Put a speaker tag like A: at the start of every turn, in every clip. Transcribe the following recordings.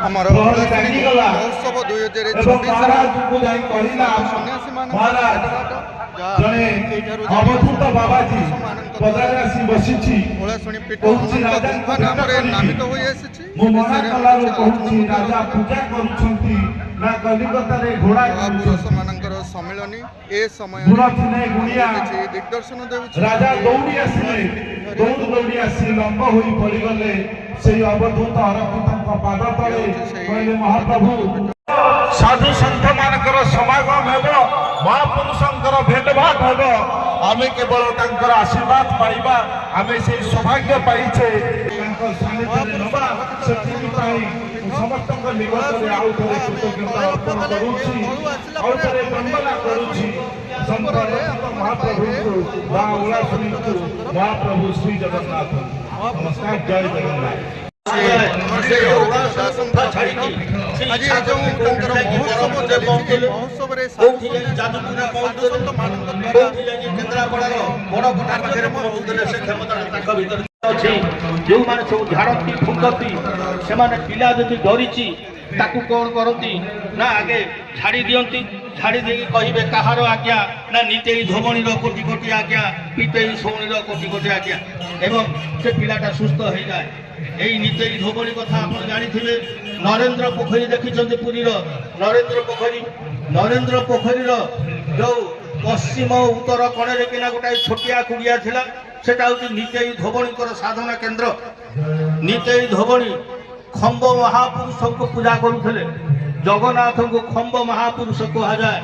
A: ଆମର ମହୋତ୍ସବ 2026 ସନ୍ନ୍ୟାସୀ ଓଳାଶୁଣୀ ପୀଠ ଅନନ୍ତ ଗୁମ୍ଫା ନାମରେ ନାମିତ ହୋଇ ଆସିଛି। ମହାପୁରୁଷ ମାନଙ୍କର ସମ୍ମିଳନୀ ଏ ସମୟରେ କିଛି ଦିଗ୍ଦର୍ଶନ ଦେଉଛି।
B: ରାଜା ଦୌଡ଼ି ଆସିଲେ, ଦୌଡ଼ି ଆସି ଲମ୍ବ ହୋଇ ପଡ଼ିଗଲେ ସେହି ଅବଧୂତ ଅରକ୍ଷିତଙ୍କ ପାଦ ତଳେ। କହିଲେ ମହାପ୍ରଭୁ ସାଧୁ ସନ୍ଥ ମାନଙ୍କର ସମାଗମ ହେବ, ମହାପୁରୁଷଙ୍କର ଭେଦଭାବ ହେବ, ଆମେ କେବଳ ତାଙ୍କର ଆଶୀର୍ବାଦ ପାଇବା, ଆମେ ସେହି ସୌଭାଗ୍ୟ ପାଇଛେ। ତାଙ୍କ ସାନିଧ୍ୟରେ ନେବା, ସେଥିପାଇଁ ସମସ୍ତଙ୍କ ନିକଟରେ ଆଉ ଥରେ କୃତଜ୍ଞତା ଅର୍ପଣ କରୁଛି, ଆଉ ଥରେ ବନ୍ଦନା କରୁଛି ମହାପ୍ରଭୁଙ୍କୁ ବା ଓଳାଶୁଣୀଙ୍କୁ, ମହାପ୍ରଭୁ ଶ୍ରୀ ଜଗନ୍ନାଥ। ନମସ୍କାର, ଜୟ ଜଗନ୍ନାଥ।
A: ଆଜି ଯେଉଁ ତାଙ୍କର ମହୋତ୍ସବ ଚାଲିଛି, ମହୋତ୍ସବରେ
C: ଯେଉଁମାନେ ସବୁ ଝାଡ଼ନ୍ତି ଫୁଙ୍କନ୍ତି, ସେମାନେ ପିଲା ଯଦି ଡରିଛି ତାକୁ କ'ଣ କରନ୍ତି ନା ଆଗେ ଛାଡ଼ି ଦିଅନ୍ତି। ଛାଡ଼ି ଦେଇକି କହିବେ କାହାର ଆଜ୍ଞା ନା ନିତେଇ ଧୋବଣୀର କୋଟି କୋଟି ଆଜ୍ଞା, ନିତେଇ ସୌଣୀର କୋଟି କୋଟି ଆଜ୍ଞା, ଏବଂ ସେ ପିଲାଟା ସୁସ୍ଥ ହେଇଯାଏ। এই নিতেই ধোবনী কথা আপনারা জানিথিবে। নরেন্দ্র পোখরী দেখিছেন পুরীর নরেন্দ্র পোখরীর যে পশ্চিম উত্তর কোণে কিনা গোটাଏ ଛୋଟିଆ କୁଡ଼ିଆ ଥିଲା, সেটা হচ্ছে নিতেই ধোবণীଙ୍କର সাধনা কেন্দ্র। নিতেই ধোবণী খম্ব মহাপুরুষଙ୍କୁ ପୂଜା କରୁଥିଲେ। ଜଗନ୍ନାଥଙ୍କୁ ଖମ୍ବ ମହାପୁରୁଷ କୁହାଯାଏ।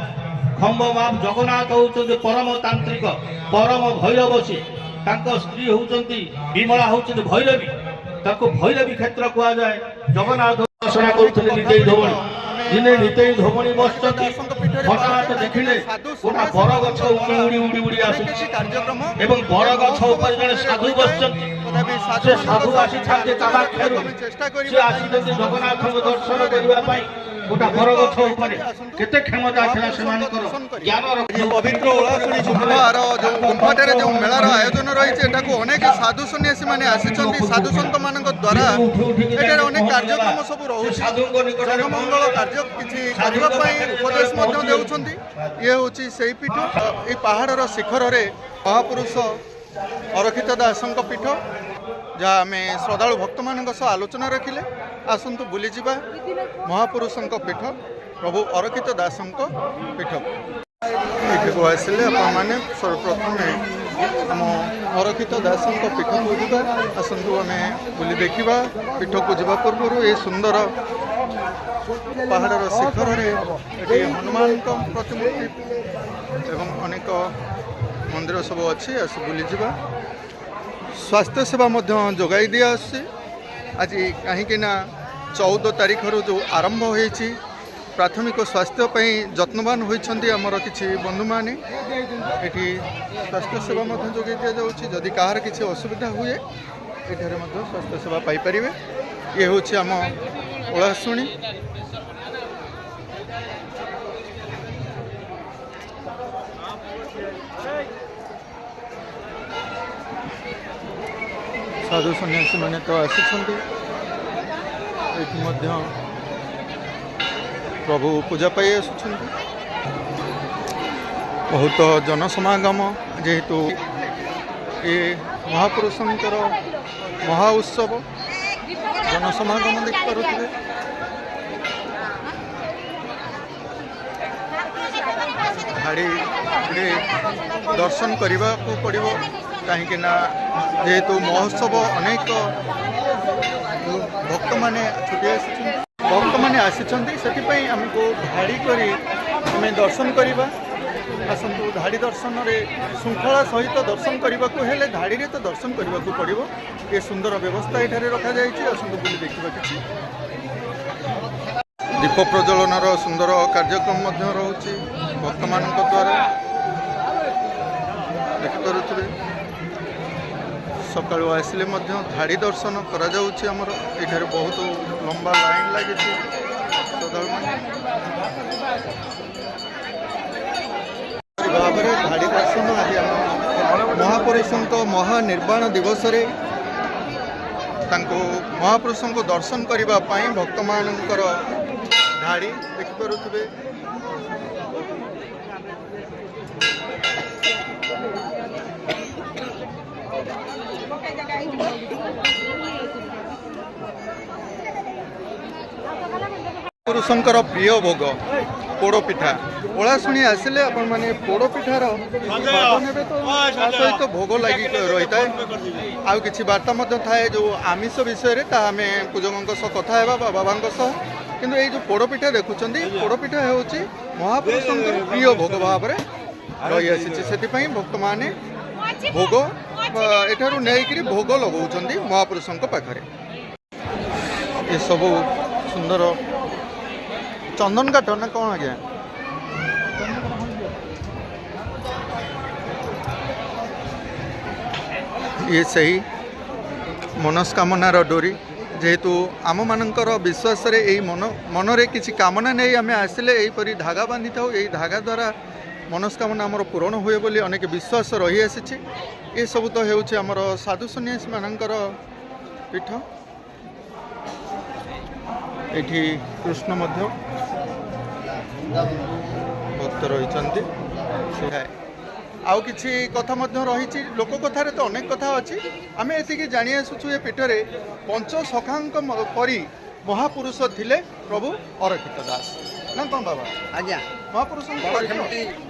C: ଖମ୍ବ ଜଗନ୍ନାଥ ହେଉଛନ୍ତି ପରମ ତାନ୍ତ୍ରିକ, ପରମ ଭୈରବସୀ। ତାଙ୍କ ସ୍ତ୍ରୀ ହେଉଛନ୍ତି ବିମଳା, ହେଉଛନ୍ତି ଭୈରବୀ, ତାକୁ ଭୈରବୀ କ୍ଷେତ୍ର କୁହାଯାଏ। ଜଗନ୍ନାଥ ଦର୍ଶନ କରୁଥିଲେ ନିତେଇ ଧୋବଣୀ। ଦିନେ ନିତେଇ ଧୋବଣୀ ବସିଛନ୍ତି, ହଠାତ୍ ଦେଖିଲେ ଗୋଟା ବର ଗଛ ଉଡ଼ି ଆସୁଛି ଏବଂ ବର ଗଛ ଉପରେ ଜଣେ ସାଧୁ ବସିଛନ୍ତି। ସେ ସାଧୁ ଆସିଥାନ୍ତି କାମାକ୍ଷାରୁ, ସେ ଆସିଛନ୍ତି ଜଗନ୍ନାଥଙ୍କୁ ଦର୍ଶନ କରିବା ପାଇଁ। ଗୋଟା ବର ଗଛ ଉପରେ କେତେ କ୍ଷମତା ଥିଲା ସେମାନଙ୍କର, ଜ୍ଞାନର।
A: ପବିତ୍ର ଓଳାଶୁଣୀ ଗୁମ୍ଫାର ଯେଉଁ ଗୁମ୍ଫାଠାରେ ଯେଉଁ ମେଳାର ଆୟୋଜନ ରହିଛି, ଏଠାକୁ ଅନେକ ସାଧୁ ସନ୍ନ୍ୟାସୀ ମାନେ ଆସିଛନ୍ତି। ସାଧୁ ସନ୍ଥ ମାନଙ୍କ ଦ୍ୱାରା ଏଠାରେ ଅନେକ କାର୍ଯ୍ୟକ୍ରମ ସବୁ ରହୁଛି। ଜନମଙ୍ଗଳ କାର୍ଯ୍ୟ କିଛି କରିବା ପାଇଁ ଉପଦେଶ ମଧ୍ୟ ଦେଉଛନ୍ତି। ଇଏ ହେଉଛି ସେହି ପୀଠ। ଏହି ପାହାଡ଼ର ଶିଖରରେ ମହାପୁରୁଷ ଅରକ୍ଷିତ ଦାସଙ୍କ ପୀଠ, ଯାହା ଆମେ ଶ୍ରଦ୍ଧାଳୁ ଭକ୍ତମାନଙ୍କ ସହ ଆଲୋଚନା ରଖିଲେ। ଆସନ୍ତୁ ବୁଲିଯିବା ମହାପୁରୁଷଙ୍କ ପୀଠ, ପ୍ରଭୁ ଅରକ୍ଷିତ ଦାସଙ୍କ ପୀଠ। ଏଠିକୁ ଆସିଲେ ଆପଣମାନେ ସର୍ବପ୍ରଥମେ ଆମ ଅରକ୍ଷିତ ଦାସଙ୍କ ପୀଠକୁ ଯିବା। ଆସନ୍ତୁ ଆମେ ବୁଲି ଦେଖିବା। ପୀଠକୁ ଯିବା ପୂର୍ବରୁ ଏହି ସୁନ୍ଦର ପାହାଡ଼ର ଶିଖରରେ ଏଠି ହନୁମାନଙ୍କ ପ୍ରତିମୂର୍ତ୍ତି ଏବଂ ଅନେକ ମନ୍ଦିର ସବୁ ଅଛି। ଆସି ବୁଲିଯିବା। ସ୍ୱାସ୍ଥ୍ୟ ସେବା ମଧ୍ୟ ଯୋଗାଇ ଦିଆଆସୁଛି। ଆଜି କାହିଁକିନା 14 ତାରିଖରୁ ଯେଉଁ ଆରମ୍ଭ ହୋଇଛି, ପ୍ରାଥମିକ ସ୍ୱାସ୍ଥ୍ୟ ପାଇଁ ଯତ୍ନବାନ ହୋଇଛନ୍ତି ଆମର କିଛି ବନ୍ଧୁମାନେ। ଏଠି ସ୍ୱାସ୍ଥ୍ୟ ସେବା ମଧ୍ୟ ଯୋଗାଇ ଦିଆଯାଉଛି। ଯଦି କାହାର କିଛି ଅସୁବିଧା ହୁଏ, ଏଠାରେ ମଧ୍ୟ ସ୍ୱାସ୍ଥ୍ୟ ସେବା ପାଇପାରିବେ। ଇଏ ହେଉଛି ଆମ ଓଳାଶୁଣୀ। ସାଧୁ ସନ୍ନ୍ୟାସୀ ମାନେ ତ ଆସିଛନ୍ତି। ଏଠି ମଧ୍ୟ ପ୍ରଭୁ ପୂଜା ପାଇ ଆସୁଛନ୍ତି। ବହୁତ ଜନସମାଗମ, ଯେହେତୁ ଏ ମହାପୁରୁଷଙ୍କର ମହା ଉତ୍ସବ, ଜନସମାଗମ ଦେଖିପାରୁଥିବେ। ଧାଡ଼ିରେ ଦର୍ଶନ କରିବାକୁ ପଡ଼ିବ, କାହିଁକିନା ଯେହେତୁ ମହୋତ୍ସବ ଅନେକ ଭକ୍ତମାନେ ଆସିଛନ୍ତି, ସେଥିପାଇଁ ଆମକୁ ଧାଡ଼ି କରି ଆମେ ଦର୍ଶନ କରିବା। ଆସନ୍ତୁ, ଧାଡ଼ି ଦର୍ଶନରେ ଶୃଙ୍ଖଳା ସହିତ ଦର୍ଶନ କରିବାକୁ ହେଲେ ଧାଡ଼ିରେ ତ ଦର୍ଶନ କରିବାକୁ ପଡ଼ିବ। ଏ ସୁନ୍ଦର ବ୍ୟବସ୍ଥା ଏଠାରେ ରଖାଯାଇଛି। ଆସନ୍ତୁ ବୁଲି ଦେଖିବା। କିଛି ଦୀପ ପ୍ରଜ୍ୱଳନର ସୁନ୍ଦର କାର୍ଯ୍ୟକ୍ରମ ମଧ୍ୟ ରହୁଛି ଭକ୍ତମାନଙ୍କ ଦ୍ୱାରା, ଦେଖିପାରୁଥିବେ। ସକାଳୁ ଆସିଲେ ମଧ୍ୟ ଧାଡ଼ି ଦର୍ଶନ କରାଯାଉଛି। ଆମର ଏଠାରେ ବହୁତ ଲମ୍ବା ଲାଇନ୍ ଲାଗିଛି। ଶ୍ରଦ୍ଧାଳୁମାନେ ଭାବରେ ଧାଡ଼ି ଦର୍ଶନ ଆଜି ଆମ ମହାପୁରୁଷଙ୍କ ମହାନିର୍ବାଣ ଦିବସରେ ତାଙ୍କୁ ମହାପୁରୁଷଙ୍କୁ ଦର୍ଶନ କରିବା ପାଇଁ ଭକ୍ତମାନଙ୍କର ଧାଡ଼ି ଦେଖିପାରୁଥିବେ। ପୁରୁଷଙ୍କର ପ୍ରିୟ ଭୋଗ ପୋଡ଼ପିଠା। ଓଳାଶୁଣି ଆସିଲେ ଆପଣମାନେ ପୋଡ଼ପିଠାର ସ୍ୱାଦ ନେବେ ତ ତା ସହିତ ଭୋଗ ଲାଗି ରହିଥାଏ। ଆଉ କିଛି ବାର୍ତ୍ତା ମଧ୍ୟ ଥାଏ ଯେଉଁ ଆମିଷ ବିଷୟରେ, ତାହା ଆମେ ପୂଜକଙ୍କ ସହ କଥା ହେବା ବା ବାବାଙ୍କ ସହ। କିନ୍ତୁ ଏଇ ଯେଉଁ ପୋଡ଼ପିଠା ଦେଖୁଛନ୍ତି, ପୋଡ଼ପିଠା ହେଉଛି ମହାପୁରୁଷଙ୍କର ପ୍ରିୟ ଭୋଗ ଭାବରେ ରହିଆସିଛି। ସେଥିପାଇଁ ଭକ୍ତମାନେ ଭୋଗ ଏଠାରୁ ନେଇକରି ଭୋଗ ଲଗାଉଛନ୍ତି ମହାପୁରୁଷଙ୍କ ପାଖରେ। ଏସବୁ ସୁନ୍ଦର ଚନ୍ଦନ କାଠ ନା କ'ଣ ଆଜ୍ଞା? ଇଏ ସେହି ମନସ୍କାମନାର ଡୋରି। ଯେହେତୁ ଆମମାନଙ୍କର ବିଶ୍ୱାସରେ ଏଇ ମନରେ କିଛି କାମନା ନେଇ ଆମେ ଆସିଲେ ଏହିପରି ଧାଗା ବାନ୍ଧିଥାଉ। ଏହି ଧାଗା ଦ୍ୱାରା ମନସ୍କାମନା ଆମର ପୂରଣ ହୁଏ ବୋଲି ଅନେକ ବିଶ୍ୱାସ ରହିଆସିଛି। ଏସବୁ ତ ହେଉଛି ଆମର ସାଧୁ ସନ୍ନ୍ୟାସୀମାନଙ୍କର ପୀଠ। ଏଠି କୃଷ୍ଣ ମଧ୍ୟ ଭକ୍ତ ରହିଛନ୍ତି। ଆଉ କିଛି କଥା ମଧ୍ୟ ରହିଛି। ଲୋକ କଥାରେ ତ ଅନେକ କଥା ଅଛି। ଆମେ ଏତିକି ଜାଣି ଆସୁଛୁ ଏ ପୀଠରେ ପଞ୍ଚସଖାଙ୍କ ପରି ମହାପୁରୁଷ ଥିଲେ ପ୍ରଭୁ ଅରକ୍ଷିତ ଦାସ। ନା କ'ଣ ବାବା?
D: ଆଜ୍ଞା,
A: ମହାପୁରୁଷଙ୍କ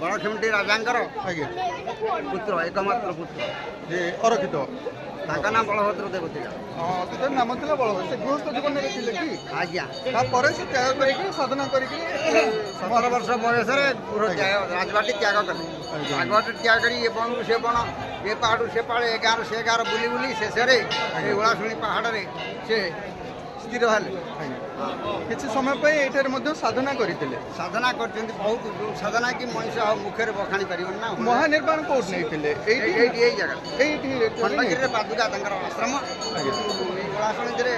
D: ବଡ଼ଖେମଟି ରାଜାଙ୍କର
A: ଆଜ୍ଞା
D: ପୁତ୍ର, ଏକମାତ୍ର ପୁତ୍ର।
A: ଯେ ଅରକ୍ଷିତ,
D: ତାଙ୍କ ନାଁ ବଳଭଦ୍ର ଦେବ ଥିଲା।
A: ତାର ନାମ ଥିଲା ବଳଭଦ୍ର। ସେ ଗୃହସ୍ଥ ଜୀବନରେ ଥିଲେ କି?
D: ଆଜ୍ଞା,
A: ତାପରେ ସେ ତ୍ୟାଗ କରିକି ସାଧନା କରିକି
D: 17 ବର୍ଷ ବୟସରେ ରାଜବାଟୀ ତ୍ୟାଗ କଲେ। ରାଜବାଟୀ ତ୍ୟାଗ କରି ଏ ବଣରୁ ସେ ବଣ, ଏ ପାହାଡ଼ରୁ ସେ ପାହାଡ଼, ଏ ଗାଁରୁ ସେ ଗାଁର ବୁଲି ବୁଲି ଶେଷରେ ଏ ଓଳାଶୁଣୀ ପାହାଡ଼ରେ ସେ ସ୍ଥିର ହେଲେ।
A: କିଛି ସମୟ ପାଇଁ ଏଠାରେ ମଧ୍ୟ ସାଧନା କରିଥିଲେ।
D: ସାଧନା କରିଛନ୍ତି ବହୁତ, ସାଧନା କି ମଣିଷ ଆଉ ମୁଖରେ ବଖାଣି ପାରିବନି ନା।
A: ମହାନିର୍ବାଣ କୋଉଠି ନେଇଥିଲେ?
D: ଏଇଠି ଏଇ ଜାଗା,
A: ଏଇଠି
D: ଖଣ୍ଡଗିରିରେ ପାଦୁକା ତାଙ୍କର ଆଶ୍ରମ। ଏଇ ଓଳାଶୁଣୀରେ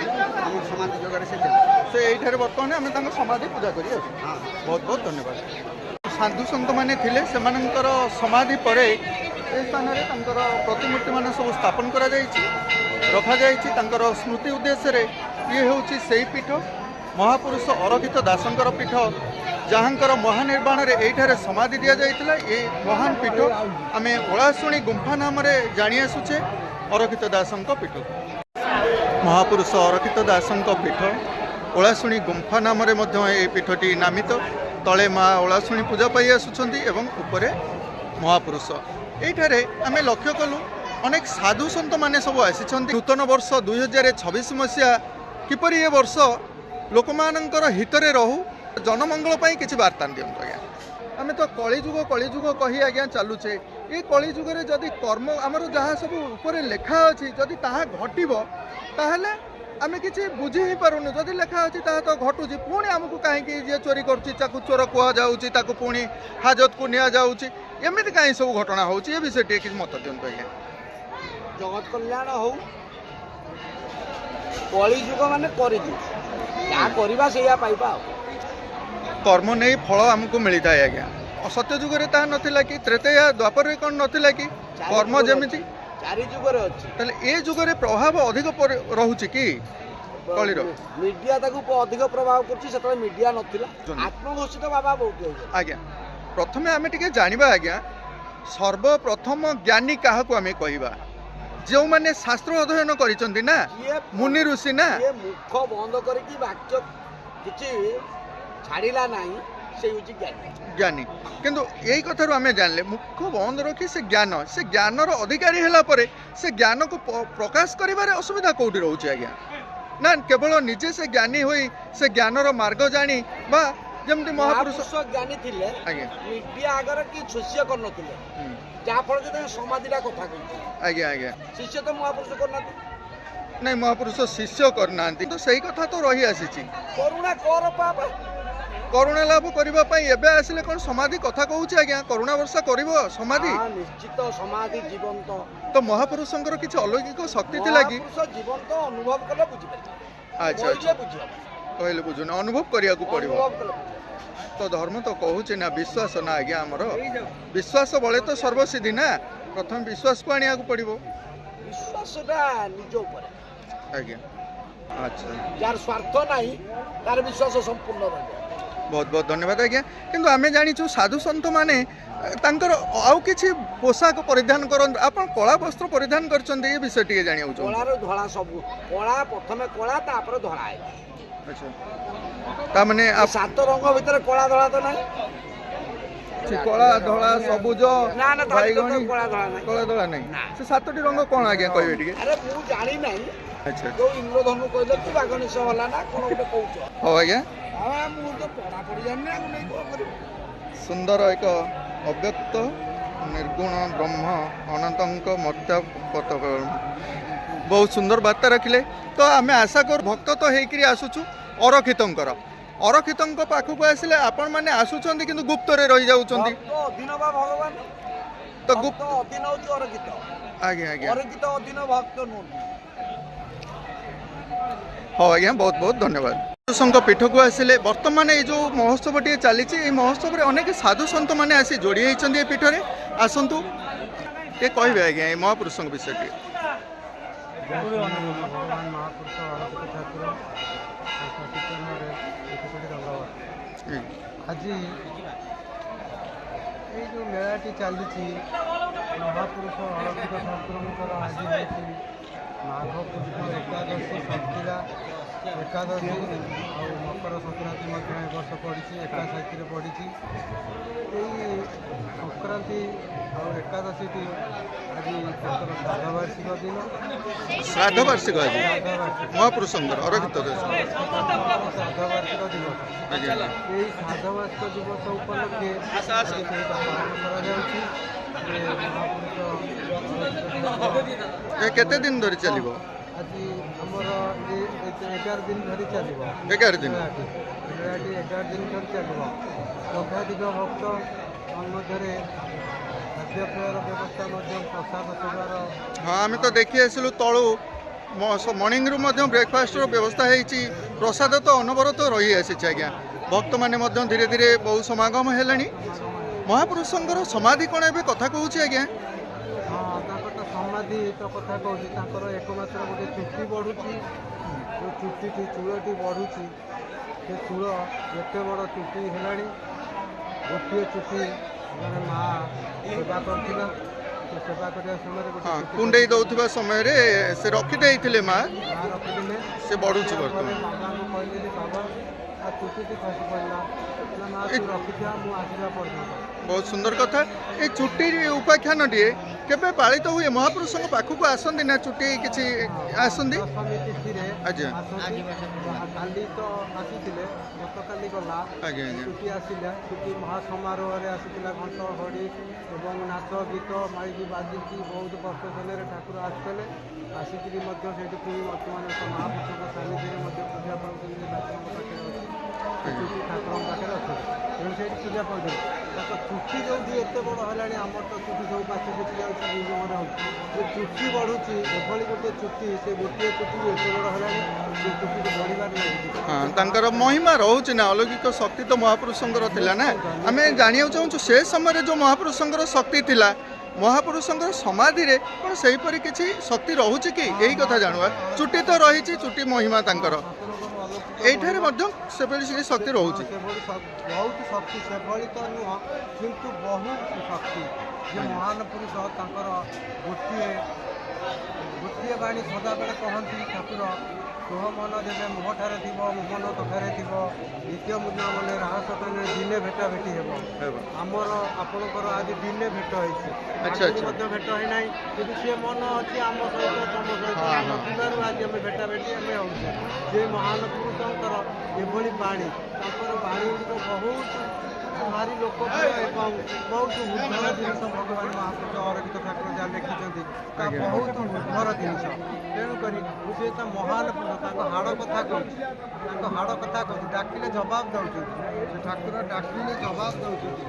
D: ଆମ ସମାଧି ଯୋଗରେ ସେ ଥିଲେ।
A: ସେ ଏଇଠାରେ ବର୍ତ୍ତମାନ ଆମେ ତାଙ୍କ ସମାଧି ପୂଜା କରି ଆସୁ। ବହୁତ ବହୁତ ଧନ୍ୟବାଦ। ସାଧୁ ସନ୍ତମାନେ ଥିଲେ, ସେମାନଙ୍କର ସମାଧି ପରେ ଏ ସ୍ଥାନରେ ତାଙ୍କର ପ୍ରତିମୂର୍ତ୍ତି ମାନ ସବୁ ସ୍ଥାପନ କରାଯାଇଛି, ରଖାଯାଇଛି ତାଙ୍କର ସ୍ମୃତି ଉଦ୍ଦେଶ୍ୟରେ। ଇଏ ହେଉଛି ସେହି ପୀଠ, ମହାପୁରୁଷ ଅରକ୍ଷିତ ଦାସଙ୍କର ପୀଠ, ଯାହାଙ୍କର ମହାନିର୍ବାଣରେ ଏଇଠାରେ ସମାଧି ଦିଆଯାଇଥିଲା। ଏ ମହାନ ପୀଠ ଆମେ ଓଳାଶୁଣୀ ଗୁମ୍ଫା ନାମରେ ଜାଣି ଆସୁଛେ ଅରକ୍ଷିତ ଦାସଙ୍କ ପୀଠ। ମହାପୁରୁଷ ଅରକ୍ଷିତ ଦାସଙ୍କ ପୀଠ ଓଳାଶୁଣୀ ଗୁମ୍ଫା ନାମରେ ମଧ୍ୟ ଏହି ପୀଠଟି ନାମିତ। ତଳେ ମା ଓଳାଶୁଣୀ ପୂଜା ପାଇ ଆସୁଛନ୍ତି ଏବଂ ଉପରେ ମହାପୁରୁଷ। ଏଇଠାରେ ଆମେ ଲକ୍ଷ୍ୟ କଲୁ ଅନେକ ସାଧୁ ସନ୍ତମାନେ ସବୁ ଆସିଛନ୍ତି। ନୂତନ ବର୍ଷ 2026 ମସିହା କିପରି ଏ ବର୍ଷ ଲୋକମାନଙ୍କର ହିତରେ ରହୁ, ଜନମଙ୍ଗଳ ପାଇଁ କିଛି ବାର୍ତ୍ତା ଦିଅନ୍ତୁ ଆଜ୍ଞା। ଆମେ ତ କଳିଯୁଗ କହି ଆଜ୍ଞା ଚାଲୁଛେ। ଏ କଳିଯୁଗରେ ଯଦି କର୍ମ ଆମର ଯାହା ସବୁ ଉପରେ ଲେଖା ଅଛି ଯଦି ତାହା ଘଟିବ ତାହେଲେ ଆମେ କିଛି ବୁଝି ହିଁ ପାରୁନୁ। ଯଦି ଲେଖା ଅଛି ତାହା ତ ଘଟୁଛି, ପୁଣି ଆମକୁ କାହିଁକି ଯିଏ ଚୋରି କରୁଛି ତାକୁ ଚୋର କୁହାଯାଉଛି, ତାକୁ ପୁଣି ହାଜତକୁ ନିଆଯାଉଛି। ଏମିତି କାହିଁ ସବୁ ଘଟଣା ହେଉଛି? ଏ ବିଷୟରେ ଟିକେ କିଛି ମତ ଦିଅନ୍ତୁ ଆଜ୍ଞା।
E: ଜଗତ କଲ୍ୟାଣ ହଉ, କଳିଯୁଗ ମାନେ କରିଯୁଗ, ଯାହା କରିବା ସେଇଆ ପାଇବା। ଆଉ
A: କର୍ମ ନେଇ ଫଳ ଆମକୁ ମିଳିଥାଏ ଆଜ୍ଞା। ସତ୍ୟ ଯୁଗରେ ତାହା ନଥିଲା କି? ତ୍ରେତୟା ଦ୍ୱାପରରେ କ'ଣ ନଥିଲା କି? କର୍ମ ଯେମିତି
E: ଚାରି ଯୁଗରେ ଅଛି,
A: ତାହେଲେ ଏ ଯୁଗରେ ପ୍ରଭାବ ଅଧିକ ରହୁଛି କି କଳିର?
E: ମିଡିଆ ତାକୁ ଅଧିକ ପ୍ରଭାବ କରୁଛି। ସେତେବେଳେ ମିଡିଆ ନଥିଲା, ଆତ୍ମଘୋଷିତ ବାବା ବହୁତ ହେଇଗଲା।
A: ଆଜ୍ଞା, ପ୍ରଥମେ ଆମେ ଟିକେ ଜାଣିବା ଆଜ୍ଞା, ସର୍ବପ୍ରଥମ ଜ୍ଞାନୀ କାହାକୁ ଆମେ କହିବା? ଯେଉଁମାନେ ଶାସ୍ତ୍ର ଅଧ୍ୟୟନ କରିଛନ୍ତି ନା, ମୁନି ଋଷି ନା।
E: ମୁଖ ବନ୍ଦ କରିକି ବାକ୍ୟ କିଛି ଛାଡ଼ିଲା ନାହିଁ, ସେ ହେଉଛି
A: ଜ୍ଞାନୀ। କିନ୍ତୁ ଏଇ କଥାରୁ ଆମେ ଜାଣିଲେ ମୁଖ ବନ୍ଦ ରଖି ସେ ଜ୍ଞାନର ଅଧିକାରୀ ହେଲା ପରେ ସେ ଜ୍ଞାନକୁ ପ୍ରକାଶ କରିବାରେ ଅସୁବିଧା କୋଉଠି ରହୁଛି ଆଜ୍ଞା? ନା କେବଳ ନିଜେ ସେ ଜ୍ଞାନୀ ହୋଇ ସେ ଜ୍ଞାନର ମାର୍ଗ ଜାଣି ବା ଯେମିତି ମହାପୁରୁଷ
E: ଜ୍ଞାନୀ ଥିଲେ
A: ଆଜ୍ଞା,
E: ମିଡିଆ ଆଗରେ କି ଶୋଷ୍ୟ କରିନଥିଲେ, ଯାହାଫଳରେ ତାଙ୍କ ସମାଧିଟା କଥା କହିଥିଲେ।
A: ଆଜ୍ଞା ଆଜ୍ଞା,
E: ଶିଷ୍ୟ ତ ମହାପୁରୁଷ କରିନାହାନ୍ତି।
A: ନାଇଁ, ମହାପୁରୁଷ ଶିଷ୍ୟ କରିନାହାନ୍ତି। ତ ସେଇ କଥା ତ ରହି ଆସିଛି।
E: କରୁଣା କର ପାପ,
A: କରୁଣା ଲାଭ କରିବା ପାଇଁ ଏବେ ଆସିଲେ କ'ଣ ସମାଧି କଥା କହୁଛି ଆଜ୍ଞା? କରୁଣା ବର୍ଷା କରିବ ସମାଧି?
E: ନିଶ୍ଚିତ ସମାଧି ଜୀବନ୍ତ।
A: ତ ମହାପୁରୁଷଙ୍କର କିଛି ଅଲୌକିକ ଶକ୍ତି ଥିଲା କି?
E: ଜୀବନ୍ତ ଅନୁଭବ କଲେ ବୁଝିପାରିବେ।
A: ଆଚ୍ଛା ଆଚ୍ଛା, କହିଲେ ବୁଝୁନି, ଅନୁଭବ କରିବାକୁ ପଡ଼ିବ। ତ ଧର୍ମ ତ କହୁଛି ନା ବିଶ୍ୱାସ ନା ଆଜ୍ଞା। ଆମର ବିଶ୍ୱାସ ବଳେ ତ ସର୍ବସିଦ୍ଧି ନା। ପ୍ରଥମେ ବିଶ୍ୱାସକୁ ଆଣିବାକୁ ପଡ଼ିବ।
E: ବିଶ୍ୱାସଟା ନିଜ ଉପରେ
A: ଆଜ୍ଞା। ଆଚ୍ଛା
E: ଯାର ସ୍ୱାର୍ଥ ନାହିଁ ତାର ବିଶ୍ୱାସ ସମ୍ପୂର୍ଣ୍ଣ ରହିବ।
A: ବହୁତ ବହୁତ ଧନ୍ୟବାଦ ଆଜ୍ଞା। କିନ୍ତୁ ଆମେ ଜାଣିଛୁ ସାଧୁ ସନ୍ଥ ମାନେ ତାଙ୍କର ଆଉ କିଛି ପୋଷାକ ପରିଧାନ କରନ୍ତି, ଆପଣ କଳା ବସ୍ତ୍ର ପରିଧାନ କରିଛନ୍ତି, ଏ ବିଷୟ ଟିକେ ଜାଣିବାକୁ ଚାହୁଁଛୁ।
E: କଳାରୁ ଧଳା ସବୁ, କଳା ପ୍ରଥମେ କଳା ତାପରେ ଧଳା।
A: ଆଚ୍ଛା ତାମାନେ
E: ସାତ ରଙ୍ଗ ଭିତରେ କଳା ଧଳା ତ ନାହିଁ।
A: କଳା ଧଳା ସବୁଜ
E: ନା ନା ତା ଭିତରେ
A: ବାଇଗଣୀ
E: ତ କଳା ଧଳା ନାହିଁ।
A: କଳା ଧଳା ନାହିଁ।
E: ନା।
A: ସେ ସାତଟି ରଙ୍ଗ କ'ଣ ଆଜ୍ଞା କହିବେ ଟିକେ?
E: ଆରେ ମୁଁ ଜାଣି ନାହିଁ।
A: ଆଚ୍ଛା
E: ଯୋଉ ଇନ୍ଦ୍ରଧନୁ କହିଲେ କି ବାଘନିଶ ହେଲା ନା କ'ଣ ଗୋଟେ କହୁଛ।
A: ହଉ ଆଜ୍ଞା।
E: ମୁଁ ତ ପଢ଼ାପଢ଼ି ଜାଣିନି, ଆକୁ ନେଇ କ'ଣ କରିବି।
A: ସୁନ୍ଦର ଏକ ଅବ୍ୟକ୍ତ ନିର୍ଗୁଣ ବ୍ରହ୍ମ ଅନନ୍ତଙ୍କ ମର୍ତ୍ତ୍ୟାପତ ବହୁତ ସୁନ୍ଦର ବାର୍ତ୍ତା ରଖିଲେ। ତ ଆମେ ଆଶା କରୁ ଭକ୍ତ ତ ହେଇକରି ଆସୁଛୁ ଅରକ୍ଷିତଙ୍କର, ଅରକ୍ଷିତଙ୍କ ପାଖକୁ ଆସିଲେ ଆପଣମାନେ ଆସୁଛନ୍ତି କିନ୍ତୁ ଗୁପ୍ତରେ ରହିଯାଉଛନ୍ତି।
E: ଭକ୍ତ ଅଧୀନ ବା ଭଗବାନ,
A: ତ
E: ଭକ୍ତ ଅଧୀନ ହେଉଛି ଅରକ୍ଷିତ,
A: ଆଜ୍ଞା ଆଜ୍ଞା
E: ଅରକ୍ଷିତ ଅଧୀନ ଭକ୍ତ ନୁହନ୍ତି।
A: ହଉ ଆଜ୍ଞା ବହୁତ ବହୁତ ଧନ୍ୟବାଦ। ସାଧୁସଙ୍କ ପୀଠକୁ ଆସିଲେ ବର୍ତ୍ତମାନ ଏଇ ଯେଉଁ ମହୋତ୍ସବଟିଏ ଚାଲିଛି, এই ମହୋତ୍ସବରେ ଅନେକ ସାଧୁ ସନ୍ଥମାନେ ଆସି ଯୋଡ଼ି ହୋଇଛନ୍ତି ଏ ପୀଠରେ। ଆସନ୍ତୁ ଟିକେ କହିବେ ଆଜ୍ଞା এই ମହାପୁରୁଷଙ୍କ ବିଷୟଟି।
F: ଭଗବାନ ମହାପୁରୁଷ ଅରକ୍ଷିତ ଠାକୁର ସଚେତନରେ ଆଜି ଏଇ ଯେଉଁ ମେଳାଟି ଚାଲିଛି, ମହାପୁରୁଷ ଅରକ୍ଷିତ ଠାକୁରଙ୍କର ଆଜି ହେଉଛି ମାଘ କୃଷ୍ଣ ଏକାଦଶୀ, ଷଷ୍ଠୀରା ଏକାଦଶୀ ଆଉ ମକର ସଂକ୍ରାନ୍ତି ମଧ୍ୟ ଏ ବର୍ଷ ପଡ଼ିଛି, ଏକା ସାଥିରେ ପଡ଼ିଛି। ଏଇ ସଂକ୍ରାନ୍ତି ଆଉ ଏକାଦଶୀଟି ଆଜି ତାଙ୍କର ଶ୍ରାଦ୍ଧବାର୍ଷିକ ଦିନ।
A: ଶ୍ରାଦ୍ଧବାର୍ଷିକ ଆଜି ମହାପୁରୁଷଙ୍କର ଅରକ୍ଷିତ
F: ଶ୍ରାଦ୍ଧବାର୍ଷିକ ଦିବସ।
A: ଆଜ୍ଞା
F: এই শ্রাদ্ধবার্ষিক দিবস উপলক্ষে সেইটা পালন କରାଯାଉଛି।
A: ଏ କେତେ ଦିନ ଧରି ଚାଲିବ?
F: ଆଜି ଆମର 11 ଦିନ ଧରି ଚାଲିବ।
A: 11 ଦିନ
F: ମେଳାଟି 11 ଦିନ ଧରି ଚାଲିବ। ଲକ୍ଷାଧିକ ଭକ୍ତ ମଧ୍ୟରେ ଖାଦ୍ୟପେୟର ବ୍ୟବସ୍ଥା ମଧ୍ୟ, ପ୍ରସାଦ ସେବାର।
A: ହଁ ଆମେ ତ ଦେଖି ଆସିଲୁ ତଳୁ ମର୍ଣ୍ଣିଂରୁ ମଧ୍ୟ ବ୍ରେକଫାଷ୍ଟର ବ୍ୟବସ୍ଥା ହେଇଛି। ପ୍ରସାଦ ତ ଅନବରତ ରହି ଆସିଛି ଆଜ୍ଞା। ଭକ୍ତମାନେ ମଧ୍ୟ ଧୀରେ ଧୀରେ ବହୁ ସମାଗମ ହେଲେଣି। ମହାପୁରୁଷଙ୍କର ସମାଧି କ'ଣ ଏବେ କଥା କହୁଛି ଆଜ୍ଞା?
F: ହଁ, ତାଙ୍କର ତ ସମାଧି ତ କଥା କହୁଛି। ତାଙ୍କର ଏକମାତ୍ର ଗୋଟେ ଚୁଟି ବଢ଼ୁଛି, ଯେଉଁ ଚୂଳଟି ବଢ଼ୁଛି, ସେ ଚୂଳ ଏତେ ବଡ଼ ଚୁଟି ହେଲାଣି। ଗୋଟିଏ ଚୁଟି ଜଣେ ମା ସେବା କରୁଥିଲା, ସେ ସେବା କରିବା ସମୟରେ ଗୋଟେ
A: କୁଣ୍ଡେଇ ଦେଉଥିବା ସମୟରେ ସେ ରଖିଦେଇଥିଲେ ମା
F: ରଖିଥିଲେ।
A: ସେ ବଢ଼ୁଛି ବର୍ତ୍ତମାନ।
F: ବାବାଙ୍କୁ କହିଲେ ଯେ ବାବା ଆ ଚୁଟିଟି ଖସି ପଡ଼ିଲା, ମା ତୁ ରଖିଥିବା ମୁଁ ଆସିବା ପର୍ଯ୍ୟନ୍ତ।
A: ବହୁତ ସୁନ୍ଦର କଥା। এই ଚୁଟି ଉପାଖ୍ୟାନଟିଏ କେବେ ପାଳିତ ହୁଏ? ମହାପୁରୁଷଙ୍କ ପାଖକୁ ଆସନ୍ତି ନା ଚୁଟି କିଛି ଆସନ୍ତି?
F: ଦଶମୀ ତିଥିରେ
A: ଆଜ୍ଞା
F: ଆସନ୍ତି। କାଲି ତ ଆସିଥିଲେ, ଗତକାଲି ଗଲା।
A: ଆଜ୍ଞା ଆଜ୍ଞା
F: ଛୁଟି ଆସିଲା, ଛୁଟି ମହାସମାରୋହରେ ଆସିଥିଲା। ଘଣ୍ଟ ଘଡ଼ି ଏବଂ ନାଚ ଗୀତ ମାଇକି ବାଜିକି ବହୁତ ପ୍ରସେସନରେ ଠାକୁର ଆସିଥିଲେ। ଆସିକିରି ମଧ୍ୟ ସେଇଠି ପୁଣି ବର୍ତ୍ତମାନ ମହାପୁରୁଷଙ୍କ ସାନ୍ନିଧ୍ୟରେ ମଧ୍ୟ ପୂଜା ପାଉଛନ୍ତି। ଠାକୁରଙ୍କ ପାଖରେ ଅଛି, ଚୁଟି ଠାକୁରଙ୍କ ପାଖରେ ଅଛନ୍ତି, ତେଣୁ ସେଇଠି ପୂଜା ପାଉଛନ୍ତି। ତାଙ୍କ ଚୁଟି ଯେଉଁଠି ଏତେ ବଡ଼ ହେଲାଣି, ଆମର ତ ଚୁଟି ସବୁ ପାଚି ପୁଚି ଯାଉଛି, ମନେ ହେଉଛି ଯେ ଚୁଟି ବଢ଼ୁଛି। ଏଭଳି ଗୋଟେ ଚୁଟି, ସେ ଗୋଟିଏ ଚୁଟି ଏତେ ବଡ଼ ହେଲାଣି, ସେ ଚୁଟିକୁ ବଢ଼ିବାରେ ଲାଗୁଛି।
A: ହଁ, ତାଙ୍କର ମହିମା ରହୁଛି ନା, ଅଲୌକିକ ଶକ୍ତି ତ ମହାପୁରୁଷଙ୍କର ଥିଲା ନା। ଆମେ ଜାଣିବାକୁ ଚାହୁଁଛୁ ସେ ସମୟରେ ଯେଉଁ ମହାପୁରୁଷଙ୍କର ଶକ୍ତି ଥିଲା, ମହାପୁରୁଷଙ୍କର ସମାଧିରେ କ'ଣ ସେହିପରି କିଛି ଶକ୍ତି ରହୁଛି କି? ଏଇ କଥା ଜାଣିବା। ଚୁଟି ତ ରହିଛି, ଚୁଟି ମହିମା ତାଙ୍କର, এইଠାରେ ମଧ୍ୟ ସେଭଳି ଶକ୍ତି ରହୁଛି।
F: ସେଭଳି ବହୁତ ଶକ୍ତି, ସେଭଳି ତ ନୁହଁ କିନ୍ତୁ ବହୁତ ଶକ୍ତି। ଯେ ମହାନ ପୁରୁଷ ତାଙ୍କର ଗୋଟିଏ ବାଣୀ ସଦାବେଳେ କହନ୍ତି ଠାକୁର, ତୋହ ମନ ଯେବେ ମୋହଠାରେ ଥିବ, ମୋହନ ତୋଠାରେ ଥିବ, ନିତ୍ୟ ମୁଦ୍ରା ମନେ ରାହସ କଲେ ଦିନେ ଭେଟା ଭେଟି ହେବ। ଆମର ଆପଣଙ୍କର ଆଜି ଦିନେ ଭେଟ ହେଇଛି, ମଧ୍ୟ ଭେଟ ହେଇନାହିଁ, କିନ୍ତୁ ସେ ମନ ଅଛି ଆମ ସହିତ, ତମ ସହିତ ଥିବାରୁ ଆଜି ଆମେ ଭେଟା ଭେଟି ଆମେ ହେଉଛେ। ଯେ ମହାନ ପୁରୁଷଙ୍କର ଏଭଳି ବାଣୀ, ତାଙ୍କର ବାଣୀ ଗୁଡ଼ିକ ବହୁତ ଭାରି ଲୋକପ୍ରିୟ ଏବଂ ବହୁତ ଉଦ୍ଧର ଜିନିଷ। ଭଗବାନ ମହାପୁରୁଷ ଅରକ୍ଷିତ ଠାକୁର ଯାହା ଲେଖିଛନ୍ତି ତାହା ବହୁତ ଉଦ୍ଧର ଜିନିଷ। ତେଣୁକରି ସେ ତ ମହାନ ପୁରୁଷ, ତାଙ୍କ ହାଡ଼ କଥା କହୁଛି, ତାଙ୍କ ହାଡ଼ କଥା କହୁଛି। ଡାକିଲେ ଜବାବ ଦେଉଛନ୍ତି, ସେ ଠାକୁର ଡାକିଲେ ଜବାବ ଦେଉଛନ୍ତି।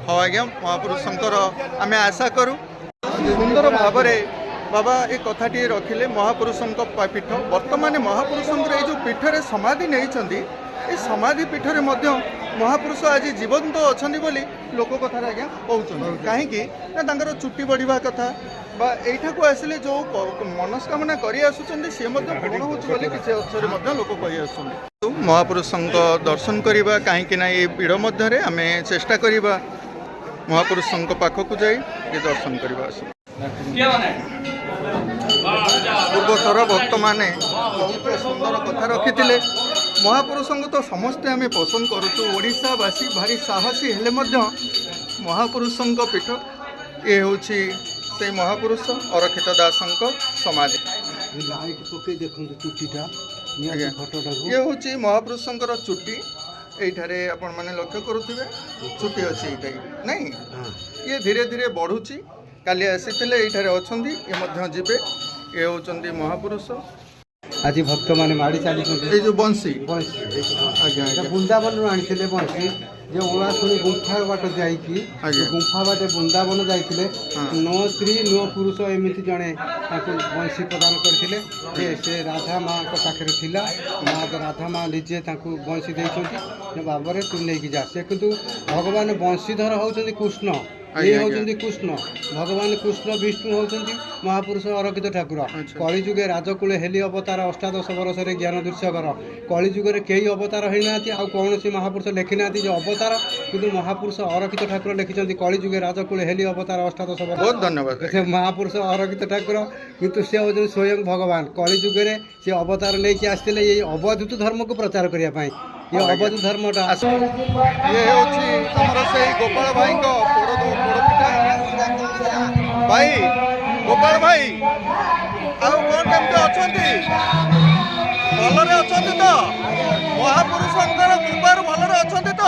A: ହଁ ଆଜ୍ଞା, ମହାପୁରୁଷଙ୍କର ଆମେ ଆଶା କରୁ ସୁନ୍ଦର ଭାବରେ ବାବା ଏ କଥାଟିଏ ରଖିଲେ। ମହାପୁରୁଷଙ୍କ ପୀଠ ବର୍ତ୍ତମାନ ମହାପୁରୁଷଙ୍କର ଏଇ ଯେଉଁ ପୀଠରେ ସମାଧି ନେଇଛନ୍ତି, এই ସମାଧି ପୀଠରେ ମଧ୍ୟ ମହାପୁରୁଷ ଆଜି ଜୀବନ୍ତ ଅଛନ୍ତି ବୋଲି ଲୋକ କଥାରେ ଆଜ୍ଞା କହୁଛନ୍ତି। କାହିଁକି ନା ତାଙ୍କର ଚୁଟି ବଢ଼ିବା କଥା ବା ଏଇଠାକୁ ଆସିଲେ ଯେଉଁ ମନସ୍କାମନା କରି ଆସୁଛନ୍ତି ସେ ମଧ୍ୟ ପୂରଣ ହେଉଛି ବୋଲି କିଛି ଅଂଶରେ ମଧ୍ୟ ଲୋକ କହି ଆସୁଛନ୍ତି। ମହାପୁରୁଷଙ୍କ ଦର୍ଶନ କରିବା କାହିଁକି ନା ଏ ଭିଡ଼ ମଧ୍ୟରେ ଆମେ ଚେଷ୍ଟା କରିବା ମହାପୁରୁଷଙ୍କ ପାଖକୁ ଯାଇ ଏ ଦର୍ଶନ କରିବା। ପୂର୍ବଥର ଭକ୍ତମାନେ ବହୁତ ସୁନ୍ଦର କଥା ରଖିଥିଲେ। ମହାପୁରୁଷଙ୍କୁ ତ ସମସ୍ତେ ଆମେ ପସନ୍ଦ କରୁଛୁ, ଓଡ଼ିଶାବାସୀ ଭାରି ସାହସୀ ହେଲେ ମଧ୍ୟ ମହାପୁରୁଷଙ୍କ ପୀଠ ଏ ହେଉଛି ସେଇ ମହାପୁରୁଷ ଅରକ୍ଷିତ ଦାସଙ୍କ ସମାଧି।
F: ଦେଖନ୍ତୁ ଚୁଟିଟା
A: ଇଏ ହେଉଛି ମହାପୁରୁଷଙ୍କର ଚୁଟି। ଏଇଠାରେ ଆପଣମାନେ ଲକ୍ଷ୍ୟ କରୁଥିବେ ଚୁଟି ଅଛି ଏଇଟା ନାଇଁ, ଇଏ ଧୀରେ ଧୀରେ ବଢ଼ୁଛି। କାଲି ଆସିଥିଲେ ଏଇଠାରେ ଅଛନ୍ତି, ଏ ମଧ୍ୟ ଯିବେ। ଏ ହେଉଛନ୍ତି ମହାପୁରୁଷ।
F: ଆଜି ଭକ୍ତମାନେ ମାଡ଼ି ଚାଲିଛନ୍ତି।
A: ଏଇ ଯେଉଁ ବଂଶୀ
F: ବଂଶୀ
A: ଆଜ୍ଞା ଆଜ୍ଞା
F: ବୃନ୍ଦାବନରୁ ଆଣିଥିଲେ ବଂଶୀ, ଯେ ଓଳାଶୁଣି ଗୁମ୍ଫା ବାଟ ଯାଇକି
A: ଆଜ୍ଞା।
F: ଗୁମ୍ଫା ବାଟେ ବୃନ୍ଦାବନ ଯାଇଥିଲେ।
A: ହଁ।
F: ନୂଆ ସ୍ତ୍ରୀ ନୂଆ ପୁରୁଷ ଏମିତି ଜଣେ ତାଙ୍କୁ ବଂଶୀ ପ୍ରଦାନ କରିଥିଲେ ଯେ ସେ ରାଧା ମାଆଙ୍କ ପାଖରେ ଥିଲା। ରାଧା ମା ନିଜେ ତାଙ୍କୁ ବଂଶୀ ଦେଇଛନ୍ତି ଯେ ବାବରେ ତୁ ନେଇକି ଯା। ସେ କିନ୍ତୁ ଭଗବାନ ବଂଶୀଧର ହେଉଛନ୍ତି କୃଷ୍ଣ, ଇଏ ହେଉଛନ୍ତି କୃଷ୍ଣ। ଭଗବାନ କୃଷ୍ଣ ବିଷ୍ଣୁ ହେଉଛନ୍ତି ମହାପୁରୁଷ ଅରକ୍ଷିତ ଠାକୁର। କଳିଯୁଗେ ରାଜକୂଳେ ହେଲି ଅବତାର, ଅଷ୍ଟାଦଶ ବର୍ଷରେ ଜ୍ଞାନ ଦୃଶ୍ୟକର। କଳିଯୁଗରେ କେହି ଅବତାର ହେଇନାହାନ୍ତି, ଆଉ କୌଣସି ମହାପୁରୁଷ ଲେଖିନାହାନ୍ତି ଯେ ଅବତାର, କିନ୍ତୁ ମହାପୁରୁଷ ଅରକ୍ଷିତ ଠାକୁର ଲେଖିଛନ୍ତି କଳିଯୁଗେ ରାଜକୂଳେ ହେଲି ଅବତାର ଅଷ୍ଟାଦଶ ବର୍ଷ।
A: ବହୁତ ଧନ୍ୟବାଦ।
F: ସେ ମହାପୁରୁଷ ଅରକ୍ଷିତ ଠାକୁର, କିନ୍ତୁ ସେ ହେଉଛନ୍ତି ସ୍ୱୟଂ ଭଗବାନ। କଳିଯୁଗରେ ସେ ଅବତାର ନେଇକି ଆସିଥିଲେ ଏଇ ଅବଧୂତ ଧର୍ମକୁ ପ୍ରଚାର କରିବା ପାଇଁ। ଏ ଅବଧୂତ ଧର୍ମଟା
A: ଇଏ ହେଉଛି ଆମର ସେଇ ଗୋପାଳ ଭାଇଙ୍କ ପୋଡ଼ପିଠା। ଭାଇ ଗୋପାଳ ଭାଇ, ଆଉ କ'ଣ କେମିତି ଅଛନ୍ତି? ଭଲରେ ଅଛନ୍ତି ତ? ମହାପୁରୁଷଙ୍କର କୃପାରୁ ଭଲରେ ଅଛନ୍ତି ତ?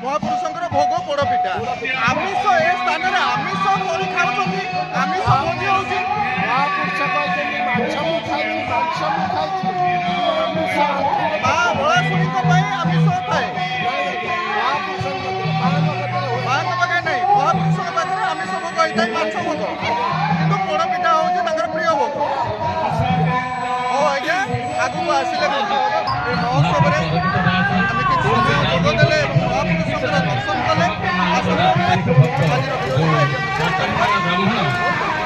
A: ମହାପୁରୁଷଙ୍କର ଭୋଗ ପୋଡ଼ପିଠା। ଆମିଷ ଏ ସ୍ଥାନରେ ଆମିଷ କରି ଖାଉଛନ୍ତି, ଆମିଷ ଭୋଜି ହେଉଛି। ମା ଭୋଳାଶୁଣୀଙ୍କ ପାଇଁ ଆମିଷ ଥାଏ, ମାଙ୍କ ପାଖରେ ନାହିଁ। ମହାପୁରୁଷଙ୍କ ପାଖରେ ଆମିଷ ଭୋଗ ହେଇଥାଏ, ମାଛ ଭୋଗ, କିନ୍ତୁ ପୋଡ଼ପିଠା ହେଉଛି ତାଙ୍କର ପ୍ରିୟ ଭୋଗ। ହଉ ଆଜ୍ଞା, ଆଗକୁ ଆସିଲେ ଏ ମହୋତ୍ସବରେ ଆମେ କିଛି ସମୟ ଯୋଗ ଦେଲେ ଏବଂ ମହାପୁରୁଷଙ୍କର ଦର୍ଶନ କଲେ। ଆସନ୍ତୁ ଆଜିର